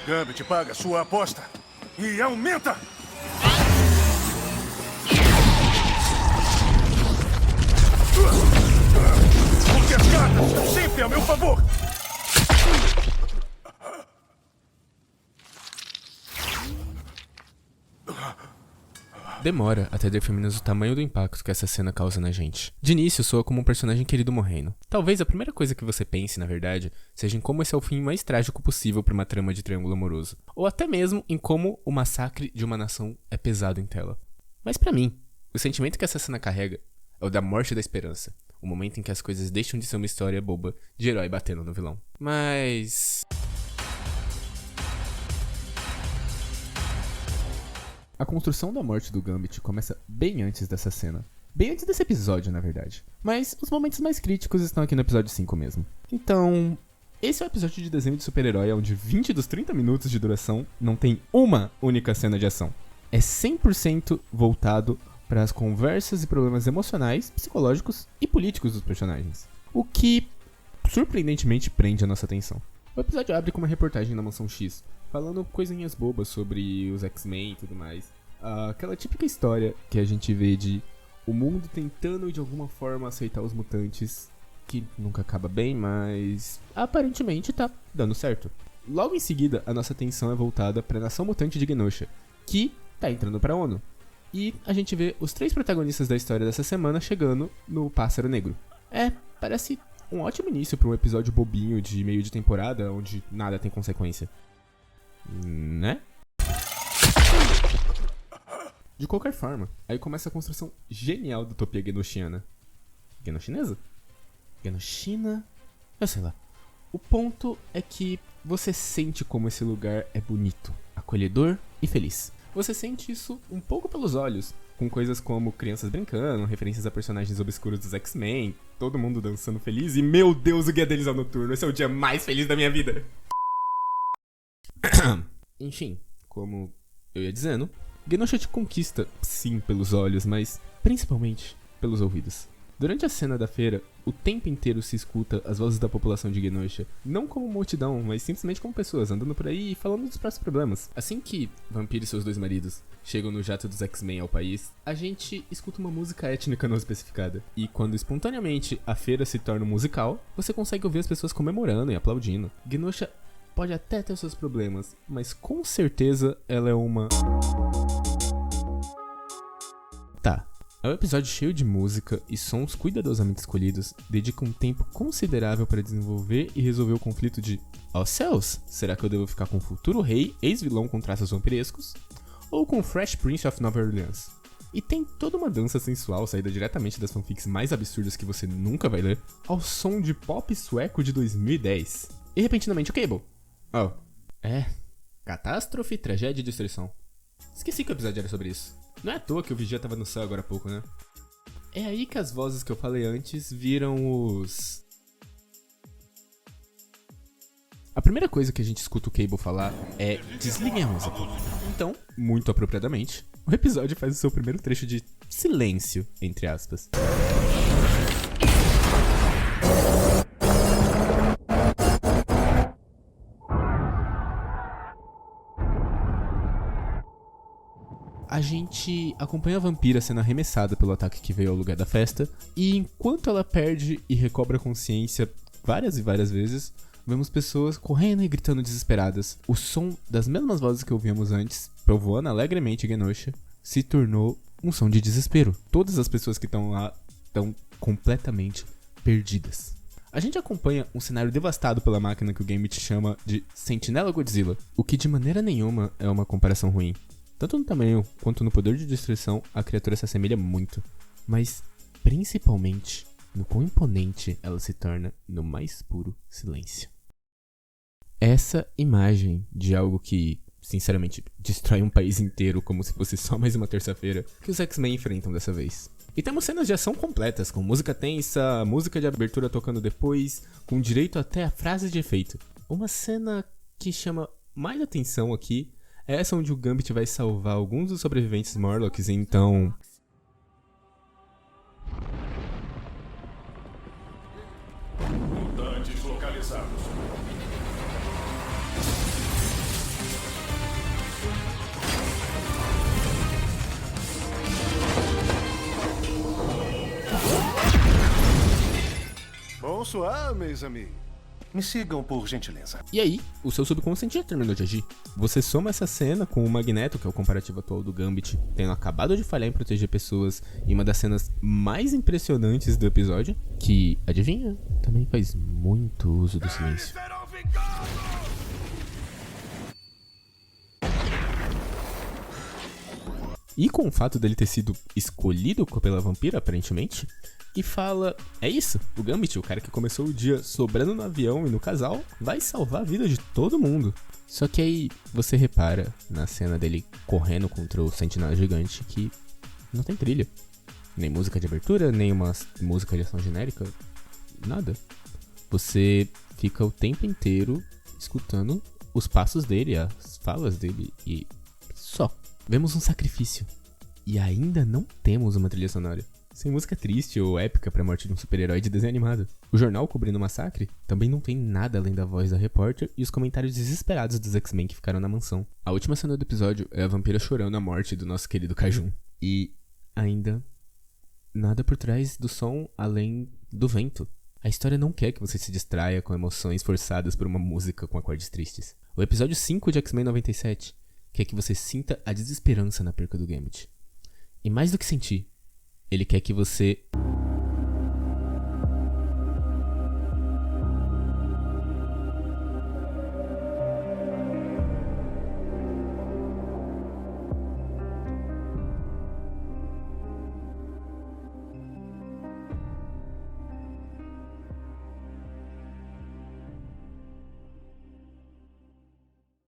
Gambit paga sua aposta e aumenta! Porque as cartas estão sempre a meu favor! Demora até definirmos o tamanho do impacto que essa cena causa na gente. De início, soa como um personagem querido morrendo. Talvez a primeira coisa que você pense, na verdade, seja em como esse é o fim mais trágico possível para uma trama de triângulo amoroso. Ou até mesmo em como o massacre de uma nação é pesado em tela. Mas pra mim, o sentimento que essa cena carrega é o da morte da esperança. O momento em que as coisas deixam de ser uma história boba de herói batendo no vilão. Mas... a construção da morte do Gambit começa bem antes dessa cena. Bem antes desse episódio, na verdade. Mas os momentos mais críticos estão aqui no episódio 5 mesmo. Então, esse é o episódio de desenho de super-herói onde 20 dos 30 minutos de duração não tem uma única cena de ação. É 100% voltado para as conversas e problemas emocionais, psicológicos e políticos dos personagens. O que, surpreendentemente, prende a nossa atenção. O episódio abre com uma reportagem na Mansão X, falando coisinhas bobas sobre os X-Men e tudo mais. Aquela típica história que a gente vê de o mundo tentando de alguma forma aceitar os mutantes, que nunca acaba bem, mas aparentemente tá dando certo. Logo em seguida, a nossa atenção é voltada para a nação mutante de Genosha, que tá entrando pra ONU. E a gente vê os 3 protagonistas da história dessa semana chegando no Pássaro Negro. Parece um ótimo início para um episódio bobinho de meio de temporada, onde nada tem consequência. Né? De qualquer forma, aí começa a construção genial da utopia genoshiana. Genoshinesa? Genoshina? Eu sei lá. O ponto é que você sente como esse lugar é bonito, acolhedor e feliz. Você sente isso um pouco pelos olhos, com coisas como crianças brincando, referências a personagens obscuros dos X-Men, todo mundo dançando feliz e, meu Deus, o Guia deles ao Noturno, esse é o dia mais feliz da minha vida. Enfim, como eu ia dizendo, Genosha te conquista, sim, pelos olhos, mas principalmente pelos ouvidos. Durante a cena da feira, o tempo inteiro se escuta as vozes da população de Genosha, não como multidão, mas simplesmente como pessoas andando por aí e falando dos próprios problemas. Assim que Vampiro e seus 2 maridos chegam no jato dos X-Men ao país, a gente escuta uma música étnica não especificada. E quando espontaneamente a feira se torna um musical, você consegue ouvir as pessoas comemorando e aplaudindo. Genosha pode até ter seus problemas, mas com certeza ela é uma... Tá. É um episódio cheio de música e sons cuidadosamente escolhidos, dedica um tempo considerável para desenvolver e resolver o conflito de aos céus, será que eu devo ficar com o futuro rei, ex-vilão com traços vampirescos? Ou com o Fresh Prince of Nova Orleans? E tem toda uma dança sensual saída diretamente das fanfics mais absurdas que você nunca vai ler, ao som de pop sueco de 2010. E repentinamente o Cable. Catástrofe, tragédia e destruição. Esqueci que o episódio era sobre isso. Não é à toa que o Vigia tava no céu agora há pouco, né? É aí que as vozes que eu falei antes viram os... A primeira coisa que a gente escuta o Cable falar é desliguem a música. Então, muito apropriadamente, o episódio faz o seu primeiro trecho de silêncio, entre aspas. A gente acompanha a vampira sendo arremessada pelo ataque que veio ao lugar da festa, e enquanto ela perde e recobra a consciência várias e várias vezes, vemos pessoas correndo e gritando desesperadas. O som das mesmas vozes que ouvimos antes, povoando alegremente Genosha, se tornou um som de desespero. Todas as pessoas que estão lá estão completamente perdidas. A gente acompanha um cenário devastado pela máquina que o Gambit chama de Sentinela Godzilla, o que de maneira nenhuma é uma comparação ruim. Tanto no tamanho quanto no poder de destruição, a criatura se assemelha muito, mas principalmente no quão imponente ela se torna no mais puro silêncio. Essa imagem de algo que, sinceramente, destrói um país inteiro como se fosse só mais uma terça-feira, que os X-Men enfrentam dessa vez. E temos cenas de ação completas, com música tensa, música de abertura tocando depois, com direito até a frase de efeito. Uma cena que chama mais atenção aqui é essa onde o Gambit vai salvar alguns dos sobreviventes Morlocks, então... Mutantes localizados. soir, mes amis. Me sigam, por gentileza. E aí, o seu subconsciente já terminou de agir. Você soma essa cena com o Magneto, que é o comparativo atual do Gambit, tendo acabado de falhar em proteger pessoas, e uma das cenas mais impressionantes do episódio, que, adivinha, também faz muito uso do silêncio. E com o fato dele ter sido escolhido pela vampira, aparentemente, e fala, é isso, o Gambit, o cara que começou o dia sobrando no avião e no casal, vai salvar a vida de todo mundo. Só que aí você repara na cena dele correndo contra o Sentinela Gigante que não tem trilha. Nem música de abertura, nem uma música de ação genérica, nada. Você fica o tempo inteiro escutando os passos dele, as falas dele e só. Vemos um sacrifício. E ainda não temos uma trilha sonora. Sem música triste ou épica pra morte de um super-herói de desenho animado. O jornal cobrindo o massacre também não tem nada além da voz da repórter e os comentários desesperados dos X-Men que ficaram na mansão. A última cena do episódio é a vampira chorando a morte do nosso querido Kajun. E ainda nada por trás do som além do vento. A história não quer que você se distraia com emoções forçadas por uma música com acordes tristes. O episódio 5 de X-Men 97 quer que você sinta a desesperança na perca do Gambit. E mais do que sentir, ele quer que você